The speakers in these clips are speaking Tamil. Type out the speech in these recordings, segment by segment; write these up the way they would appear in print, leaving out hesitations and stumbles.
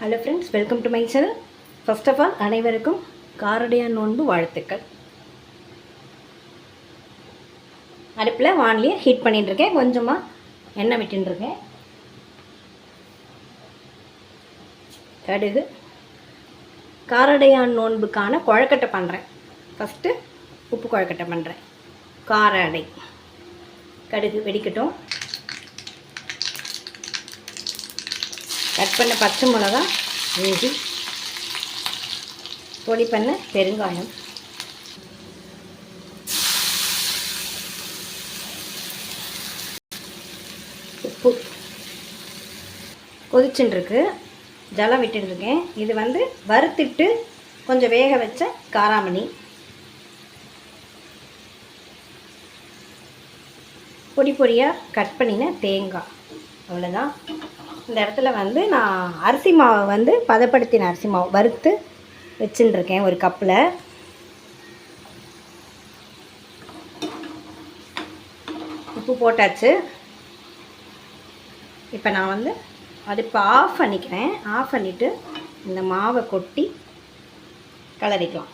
Hello friends, welcome to my channel. First of all அனைவருக்கும் காரடையான் நோன்பு வாழ்த்துக்கள். அடுப்பில் வானலியை ஹீட் பண்ணிட்டுருக்கேன். கொஞ்சமாக எண்ணெய் விட்டுருக்கேன். கடுகு, காரடையான் நோன்புக்கான குழக்கட்டை பண்ணுறேன். ஃபஸ்ட்டு உப்பு குழக்கட்டை பண்ணுறேன். கார அடை. கடுகு வெடிக்கட்டும். கட் பண்ண பச்சை மிளகா, இஞ்சி, பொடி பண்ண பெருங்காயம், உப்பு. கொதிச்சுட்டுருக்கு, ஜலம் விட்டுருக்கேன். இது வறுத்துட்டு கொஞ்சம் வேக வச்ச காராமணி, பொடி பொடியாக கட் பண்ணின தேங்காய். அவ்வளோதான். இந்த இடத்துல நான் அரிசி மாவை பதப்படுத்தின அரிசி மாவு வறுத்து வச்சுட்டுருக்கேன் ஒரு கப்பில். உப்பு போட்டாச்சு. இப்போ நான் அடுப்பை ஆஃப் பண்ணிக்கிறேன். ஆஃப் பண்ணிவிட்டு இந்த மாவை கொட்டி கிளறிக்கலாம்.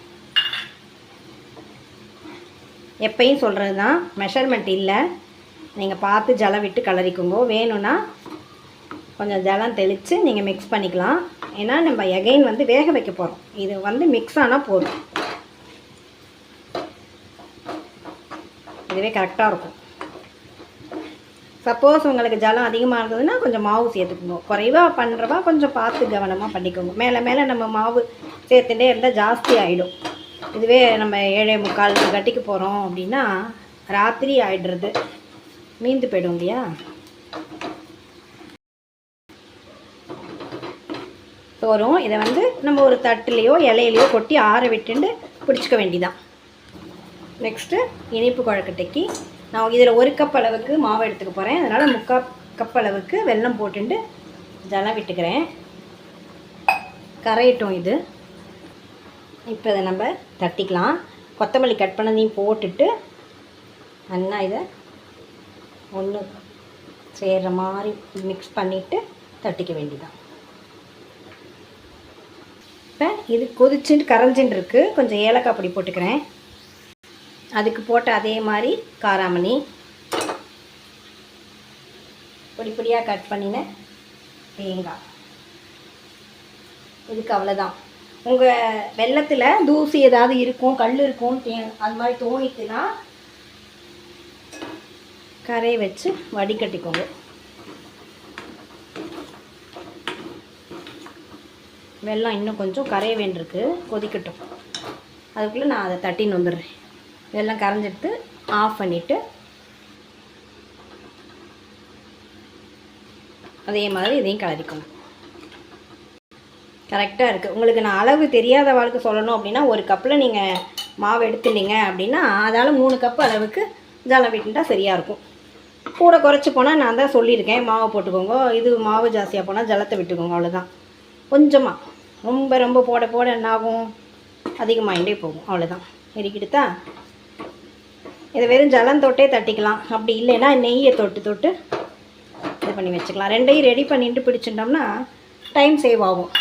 எப்பயும் சொல்கிறது தான், மெஷர்மெண்ட் இல்லை. நீங்கள் பார்த்து ஜலம் விட்டு கிளறிக்குங்கோ. வேணும்னா கொஞ்சம் ஜலம் தெளித்து நீங்கள் மிக்ஸ் பண்ணிக்கலாம். ஏன்னா நம்ம எகைன் வேக வைக்க போகிறோம். இது மிக்ஸ் ஆனால் போதும். இதுவே கரெக்டாக இருக்கும். சப்போஸ் உங்களுக்கு ஜலம் அதிகமாக இருந்ததுன்னா கொஞ்சம் மாவு சேர்த்துக்கணும். குறைவாக பண்ணுறவா கொஞ்சம் பார்த்து கவனமாக பண்ணிக்கோங்க. மேலே மேலே நம்ம மாவு சேர்த்துட்டே இருந்தால் ஜாஸ்தி ஆகிடும். இதுவே நம்ம 7:45 கட்டிக்கு போகிறோம் அப்படின்னா ராத்திரி ஆகிடுறது, மீந்து போய்டும் இல்லையா. சோறும் இதை நம்ம ஒரு தட்டுலேயோ இலையிலையோ கொட்டி ஆற விட்டுண்டு பிடிச்சிக்க வேண்டிதான். நெக்ஸ்ட்டு இனிப்பு குழக்கட்டைக்கு நான் இதில் 1 கப் அளவுக்கு மாவு எடுத்துக்க போகிறேன். அதனால் 3/4 கப் அளவுக்கு வெல்லம் போட்டுண்டு ஜலம் விட்டுக்கிறேன். கரையட்டும் இது. இப்போ இதை நம்ம தட்டிக்கலாம். கொத்தமல்லி கட் பண்ணதையும் போட்டுட்டு நல்லா இதை ஒன்று சேர்கிற மாதிரி மிக்ஸ் பண்ணிவிட்டு தட்டிக்க வேண்டிதான். இப்போ இது கொதிச்சுட்டு கரைஞ்சின்னு இருக்குது. கொஞ்சம் ஏலக்காய் பொடி போட்டுக்கிறேன். அதுக்கு போட்ட அதே மாதிரி காராமணி, பொடி பொடியாக கட் பண்ணின தேங்காய். இதுக்கு அவ்வளோதான். உங்கள் வெல்லத்தில் தூசி ஏதாவது இருக்கும், கல் இருக்கும், அது மாதிரி தோணித்துன்னா கரையை வச்சு வடிகட்டிக்கோங்க. வெல்லம் இன்னும் கொஞ்சம் கரைய வேண்டியிருக்கு, கொதிக்கட்டும். அதுக்குள்ளே நான் அதை தட்டின்னு வந்துடுறேன். வெல்லம் கரைஞ்சிட்டு ஆஃப் பண்ணிவிட்டு அதே மாதிரி இதையும் கிளறிக்கணும். கரெக்டாக இருக்குது. உங்களுக்கு நான் அளவு தெரியாத வாழ்க்கை சொல்லணும் அப்படின்னா 1 கப்பில் நீங்கள் மாவு எடுத்துட்டீங்க அப்படின்னா அதால் 3 கப்பு அளவுக்கு ஜலம் விட்டுட்டா சரியாக இருக்கும். கூட குறைச்சி போனால் நான் தான் சொல்லியிருக்கேன், மாவை போட்டுக்கோங்க. இது மாவு ஜாஸ்தியாக போனால் ஜலத்தை விட்டுக்கோங்க. அவ்வளோதான். கொஞ்சமாக, ரொம்ப ரொம்ப போட போட என்னாகும், அதிகமாகிட்டே போகும். அவ்வளோதான். எரிக்கிடுத்தா. இதை வெறும் ஜலம் தொட்டே தட்டிக்கலாம். அப்படி இல்லைன்னா நெய்யை தொட்டு இது பண்ணி வச்சுக்கலாம். ரெண்டையும் ரெடி பண்ணிட்டு பிடிச்சிட்டோம்னா டைம் சேவ் ஆகும்.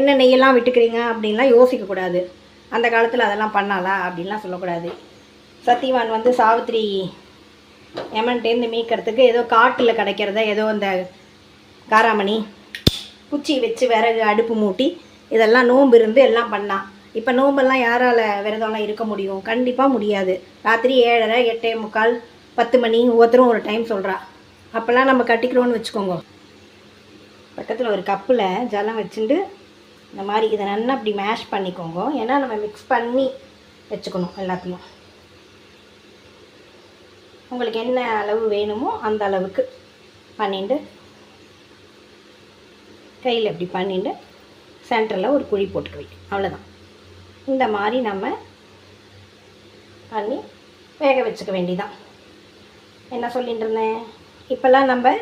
என்ன நெய்யெல்லாம் விட்டுக்கிறீங்க அப்படின்லாம் யோசிக்கக்கூடாது. அந்த காலத்தில் அதெல்லாம் பண்ணாலா அப்படின்லாம் சொல்லக்கூடாது. சத்தியவான் சாவித்திரி எமன்ட்டேருந்து மீக்கிறதுக்கு ஏதோ காட்டில் கிடைக்கிறத ஏதோ இந்த காராமணி குச்சி வச்சு விறகு அடுப்பு மூட்டி இதெல்லாம் நோன்பு இருந்து எல்லாம் பண்ணால். இப்போ நோம்பெல்லாம் யாரால் விரதம்லாம் இருக்க முடியும்? கண்டிப்பாக முடியாது. ராத்திரி 7:30, 8:45, 10 மணி ஒவ்வொருத்தரும் ஒரு டைம் சொல்கிறா. அப்போல்லாம் நம்ம கட்டிக்கிறோன்னு வச்சுக்கோங்க. பக்கத்தில் ஒரு கப்பில் ஜலம் வச்சுட்டு இந்த மாதிரி இதை நல்லா அப்படி மேஷ் பண்ணிக்கோங்க. ஏன்னா நம்ம மிக்ஸ் பண்ணி வச்சுக்கணும் எல்லாத்தையும். உங்களுக்கு என்ன அளவு வேணுமோ அந்த அளவுக்கு பண்ணிட்டு கையில் இப்படி பண்ணிட்டு சென்டரில் ஒரு குழி போட்டுக்க வைக்கும். அவ்வளோதான். இந்த மாதிரி நம்ம பண்ணி வேக வச்சுக்க வேண்டிதான். என்ன சொல்லிட்டு இருந்தேன், இப்போல்லாம் நம்ம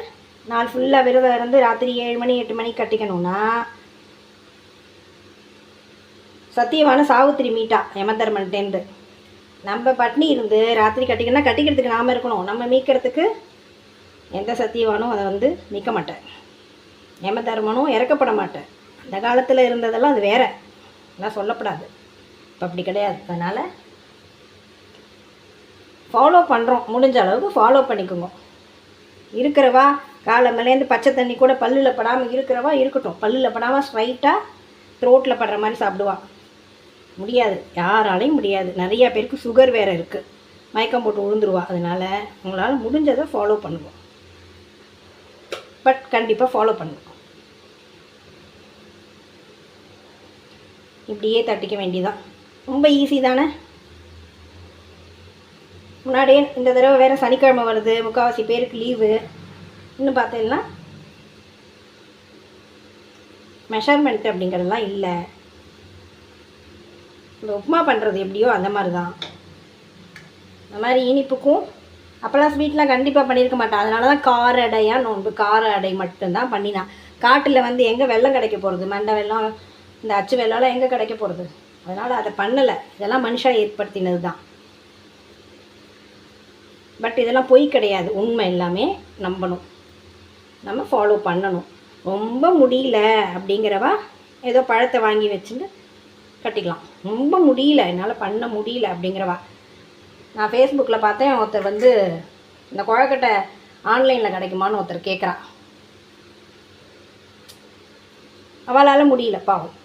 நாள் ஃபுல்லாக விரதம் இருந்து ராத்திரி 7 மணி 8 மணிக்கு கட்டிக்கணும்னா சத்தியவான சாவித்திரி மீட்டா யமதர்மன்ட்டேந்து நம்ம பட்னி இருந்து ராத்திரி கட்டிக்கணும்னா கட்டிக்கிறதுக்கு நாம் இருக்கணும். நம்ம மீக்கிறதுக்கு எந்த சத்தியவானும் அதை மீட்க மாட்டேன். யமதர்மனும் இறக்கப்பட மாட்டேன். இந்த காலத்தில் இருந்ததெல்லாம் அது வேறு, அதெல்லாம் சொல்லப்படாது. இப்போ அப்படி கிடையாது. அதனால் ஃபாலோ பண்ணுறோம், முடிஞ்ச அளவுக்கு ஃபாலோ பண்ணிக்கோங்க. இருக்கிறவா காலமேலேருந்து பச்சை தண்ணி கூட பல்லில் படாமல் இருக்கிறவா இருக்கட்டும். பல்லில் படாமல் ஸ்ட்ரைட்டாக த்ரோட்டில் படுற மாதிரி சாப்பிடுவா. முடியாது, யாராலையும் முடியாது. நிறையா பேருக்கு சுகர் வேறு இருக்குது, மயக்கம் போட்டு விழுந்துருவா. அதனால் உங்களால் முடிஞ்சதை ஃபாலோ பண்ணுவோம். பட் கண்டிப்பாக ஃபாலோ பண்ணுவோம். இப்படியே தட்டிக்க வேண்டியதான். ரொம்ப ஈஸி தானே. முன்னாடியே இந்த தடவை வேறு சனிக்கிழமை வருது, முக்கால்வாசி பேருக்கு லீவு. இன்னும் பார்த்தீங்கன்னா மெஷர்மெண்ட் அப்படிங்கிறதுலாம் இல்லை. இந்த உப்புமா பண்ணுறது எப்படியோ அந்த மாதிரி தான். இந்த மாதிரி இனிப்புக்கும் அப்போல்லாம் ஸ்வீட்லாம் கண்டிப்பாக பண்ணியிருக்க மாட்டான். அதனால தான் கார அடையாக நோன்பு, கார அடை மட்டும்தான் பண்ணினான். காட்டில் வந்து எங்கே வெல்லம் கிடைக்க போகிறது, மண்டை வெல்லம், இந்த அச்சு வெள்ளம்லாம் எங்கே கிடைக்க போகிறது. அதனால் அதை பண்ணலை. இதெல்லாம் மனுஷா ஏற்படுத்தினது தான். பட் இதெல்லாம் பொய் கிடையாது, உண்மை. எல்லாமே நம்பணும், நம்ம ஃபாலோ பண்ணணும். ரொம்ப முடியல அப்படிங்கிறவா ஏதோ பழத்தை வாங்கி வச்சுட்டு கட்டிக்கலாம். ரொம்ப முடியல, என்னால் பண்ண முடியல அப்படிங்கிறவா. நான் ஃபேஸ்புக்கில் பார்த்தேன், ஒருத்தர் வந்து இந்த குழக்கட்டை ஆன்லைனில் கிடைக்குமான்னு ஒருத்தர் கேட்குறா. அவளால் முடியல பாவம்,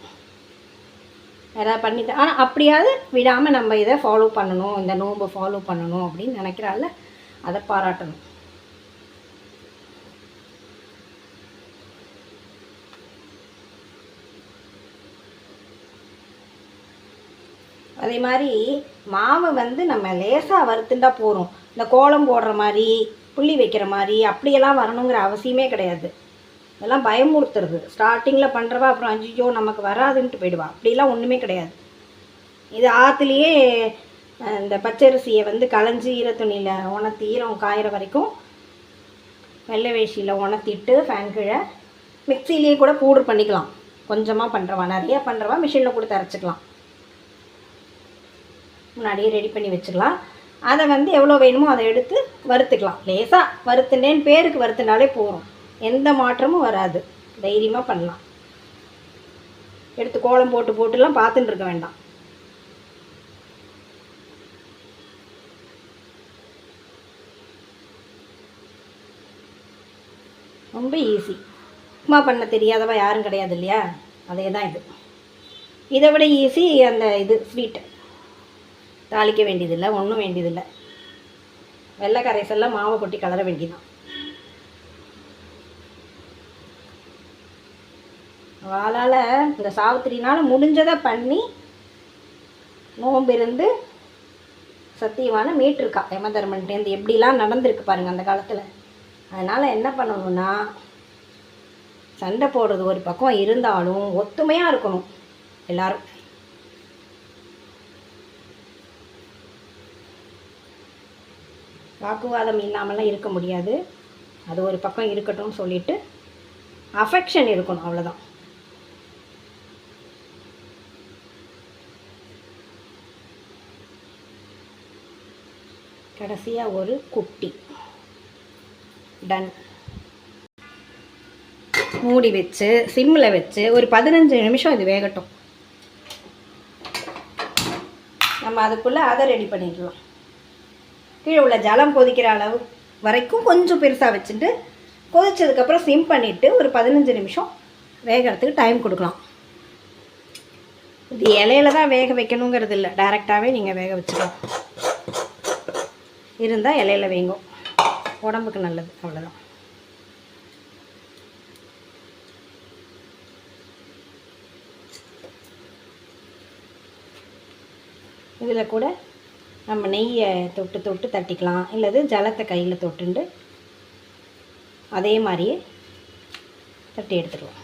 ஏதாவது பண்ணிட்டு. ஆனால் அப்படியாவது விடாமல் நம்ம இதை ஃபாலோ பண்ணணும், இந்த நோன்பை ஃபாலோ பண்ணணும் அப்படின்னு நினைக்கிறாள். அதை பாராட்டணும். அதே மாதிரி மாவை வந்து நம்ம லேசாக வறுத்துண்டா போகிறோம். இந்த கோலம் போடுற மாதிரி, புள்ளி வைக்கிற மாதிரி அப்படியெல்லாம் வரணுங்கிற அவசியமே கிடையாது. இதெல்லாம் பயமுறுத்துறது. ஸ்டார்டிங்கில் பண்ணுறவா அப்புறம் அஞ்சிஜோ நமக்கு வராதுன்ட்டு போயிடுவா. அப்படிலாம் ஒன்றுமே கிடையாது. இது ஆற்றுலேயே இந்த பச்சரிசியை வந்து களைஞ்சி ஈரத்துணியில் உணர்த்தி, ஈரம் காயிற வரைக்கும் வெள்ளை வேஷ்டியில் உணர்த்திட்டு ஃபேன் கீழே மிக்சிலேயே கூட பவுடர் பண்ணிக்கலாம். கொஞ்சமாக பண்ணுறவா, நிறையா பண்ணுறவா மிஷினில் கொடுத்து அரைச்சிக்கலாம். முன்னாடியே ரெடி பண்ணி வச்சுக்கலாம். அதை வந்து எவ்வளோ வேணுமோ அதை எடுத்து வறுத்துக்கலாம். லேசாக வறுத்துட்டேன்னு பேருக்கு வறுத்துனாலே போகிறோம், எந்த மாற்றமும் வராது. தைரியமாக பண்ணலாம். எடுத்து கோலம் போட்டுலாம் பார்த்துட்டு இருக்க வேண்டாம். ரொம்ப ஈஸி. உப்புமா பண்ண தெரியாதவா யாரும் கிடையாது இல்லையா, அதே தான் இது. இதை விட ஈஸி அந்த இது ஸ்வீட்டு. தாளிக்க வேண்டியதில்லை, ஒன்றும் வேண்டியதில்லை. வெள்ளை கரைசெல்லாம் மாவை கொட்டி கலர வேண்டியதான். வாளால் இந்த சாவித்திரினால் முடிஞ்சதை பண்ணி நோம்பு இருந்து சத்தியமான மீட்டிருக்கா யமதர்மன்ட்டேருந்து. எப்படிலாம் நடந்திருக்கு பாருங்கள் அந்த காலத்தில். அதனால் என்ன பண்ணணும்னா, சண்டை போடுறது ஒரு பக்கம் இருந்தாலும் ஒத்துமையாக இருக்கணும் எல்லோரும். வாக்குவாதம் இல்லாமலாம் இருக்க முடியாது. அது ஒரு பக்கம் இருக்கட்டும் சொல்லிவிட்டு அஃபெக்ஷன் இருக்கணும், அவ்வளோதான். கடைசியாக ஒரு குட்டி டன். மூடி வச்சு சிம்மில் வச்சு ஒரு 15 நிமிஷம் இது வேகட்டும். நம்ம அதுக்குள்ளே அதை ரெடி பண்ணிடலாம். கீழே உள்ள ஜலம் கொதிக்கிற அளவு வரைக்கும் கொஞ்சம் பெருசாக வச்சுட்டு கொதிச்சதுக்கப்புறம் சிம் பண்ணிவிட்டு ஒரு 15 நிமிஷம் வேகிறதுக்கு டைம் கொடுக்கலாம். இது இலையில தான் வேக வைக்கணுங்கிறது இல்லை, டைரெக்டாகவே நீங்கள் வேக வச்சுக்கலாம். இருந்தால் இலையில வேங்கும், உடம்புக்கு நல்லது. அவ்வளோதான். இதில் கூட நம்ம நெய்யை தொட்டு தட்டிக்கலாம், இல்லது ஜலத்தை கையில் தொட்டுண்டு அதே மாதிரியே தட்டி எடுத்துடுவோம்.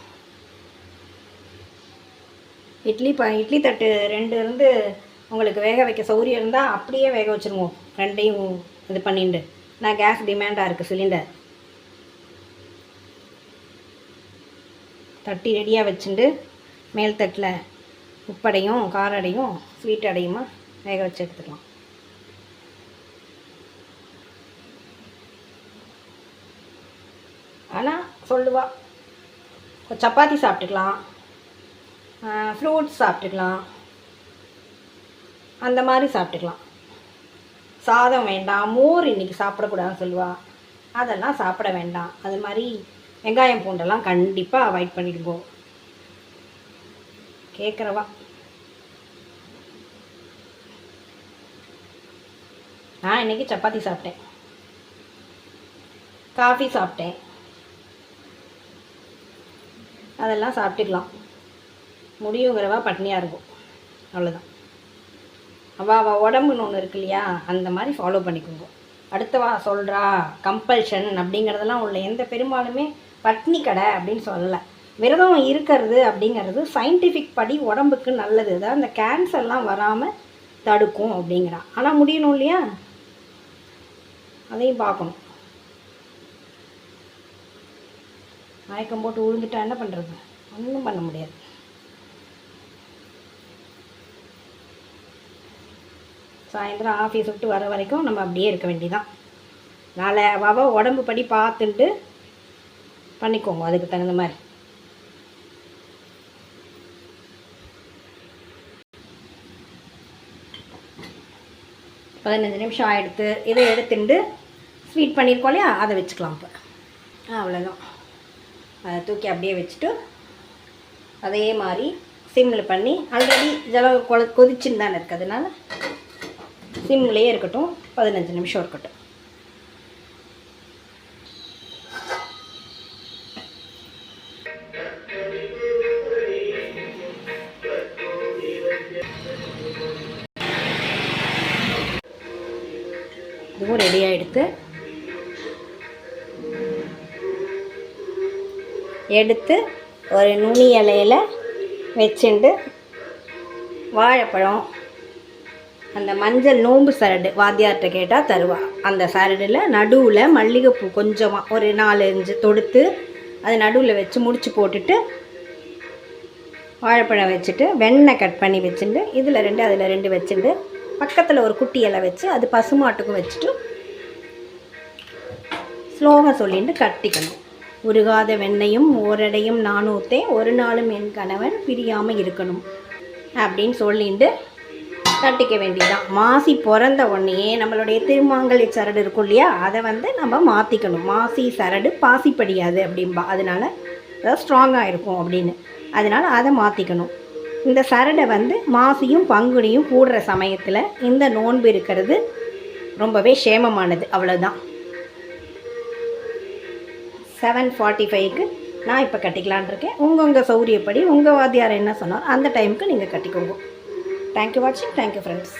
இட்லி தட்டு 2 இருந்து உங்களுக்கு வேக வைக்க சௌரியம் இருந்தால் அப்படியே வேக வச்சுருவோம். 2ஐயும் இது பண்ணிட்டு. நான் கேஸ் டிமாண்டாக இருக்குது சிலிண்டர். தட்டி ரெடியாக வச்சுட்டு மேல் தட்டில் உப்படையும் காரடையும் ஸ்வீட் அடையுமா வேக வச்சு எடுத்துக்கலாம். ஆனால் சொல்லுவா சப்பாத்தி சாப்பிட்டுக்கலாம், ஃப்ரூட்ஸ் சாப்பிட்டுக்கலாம், அந்த மாதிரி சாப்பிட்டுக்கலாம். சாதம் வேண்டாம், மோர் இன்றைக்கி சாப்பிடக்கூடாதுன்னு சொல்லுவா, அதெல்லாம் சாப்பிட வேண்டாம். அது மாதிரி வெங்காயம் பூண்டெல்லாம் கண்டிப்பாக அவாய்ட் பண்ணிடுவோம். கேட்குறவா நான் இன்றைக்கி சப்பாத்தி சாப்பிட்டேன், காஃபி சாப்பிட்டேன், அதெல்லாம் சாப்பிட்டுக்கலாம். முடியுங்கிறவா பட்னியாக இருக்கும், அவ்வளோதான். அவள் உடம்புன்னு ஒன்று இருக்கு இல்லையா, அந்த மாதிரி ஃபாலோ பண்ணிக்கோங்க. அடுத்தவா சொல்கிறா கம்பல்ஷன் அப்படிங்கிறதெல்லாம் உள்ள எந்த பெரும்பாலுமே பட்னி கடை அப்படின்னு சொல்லலை. விரதம் இருக்கிறது அப்படிங்கிறது சயின்டிஃபிக் படி உடம்புக்கு நல்லது, அதாவது இந்த கேன்சர்லாம் வராமல் தடுக்கும் அப்படிங்கிறான். ஆனால் முடியணும் இல்லையா, அதையும் பார்க்கணும். மயக்கம் போட்டு விழுந்துட்டா என்ன பண்ணுறது, ஒன்றும் பண்ண முடியாது. சாயந்தரம் ஆஃபீஸ் விட்டு வர வரைக்கும் நம்ம அப்படியே இருக்க வேண்டியதான். நாளை அவள் உடம்பு படி பார்த்துட்டு பண்ணிக்கோங்க அதுக்கு தகுந்த மாதிரி. பதினஞ்சு நிமிஷம் ஆகிடுத்து. இதை எடுத்துட்டு ஸ்வீட் பண்ணியிருக்கோம் இல்லையா, அதை வச்சுக்கலாம். இப்போ அவ்வளோதான். அதை தூக்கி அப்படியே வச்சுட்டு அதே மாதிரி சிம்மில் பண்ணி, ஆல்ரெடி ஜலம் கொதிச்சுன்னு தானே இருக்குது, அதனால் சிம்லேயே இருக்கட்டும், 15 நிமிஷம் இருக்கட்டும். இதுவும் ரெடி ஆகிடுத்து. எடுத்து ஒரு நுனி இலையில் வச்சுண்டு வாழைப்பழம், அந்த மஞ்சள் நோம்பு சரடு வாத்தியார்கிட்ட கேட்டால் தருவா. அந்த சரடில் நடுவில் மல்லிகைப்பூ கொஞ்சமாக ஒரு 4-5 தொடுத்து அது நடுவில் வச்சு முடிச்சு போட்டுட்டு வாழைப்பழம் வச்சுட்டு வெண்ணெய் கட் பண்ணி வச்சுட்டு இதில் 2 அதில் 2 வச்சுட்டு பக்கத்தில் ஒரு குட்டி இலை வச்சு அது பசுமாட்டுக்கும் வச்சுட்டு ஸ்லோகம் சொல்லிட்டு கட்டிக்கணும். உருகாத வெண்ணையும் ஓரடையும் நானூத்தே, ஒரு நாளும் என் கணவன் பிரியாமல் இருக்கணும் அப்படின்னு சொல்லிட்டு கட்டிக்க வேண்டியதான். மாசி பிறந்த உடனே நம்மளுடைய திருமாங்கல்ய சரடு இருக்கும் இல்லையா, அதை நம்ம மாற்றிக்கணும். மாசி சரடு பாசி படியாது அப்படின்பா, அதனால் அதாவது ஸ்ட்ராங்காக இருக்கும் அப்படின்னு, அதனால் அதை மாற்றிக்கணும். இந்த சரடை மாசியும் பங்குனியும் கூடுற சமயத்தில் இந்த நோன்பு இருக்கிறது ரொம்பவே சேமமானது. அவ்வளோதான். 7:45க்கு நான் இப்போ கட்டிக்கலான் இருக்கேன். உங்கள் சௌரியப்படி உங்கள் வாத்தியார் என்ன சொன்னார் அந்த டைமுக்கு நீங்கள் கட்டிக்கோங்க. Thank you for watching. Thank you friends.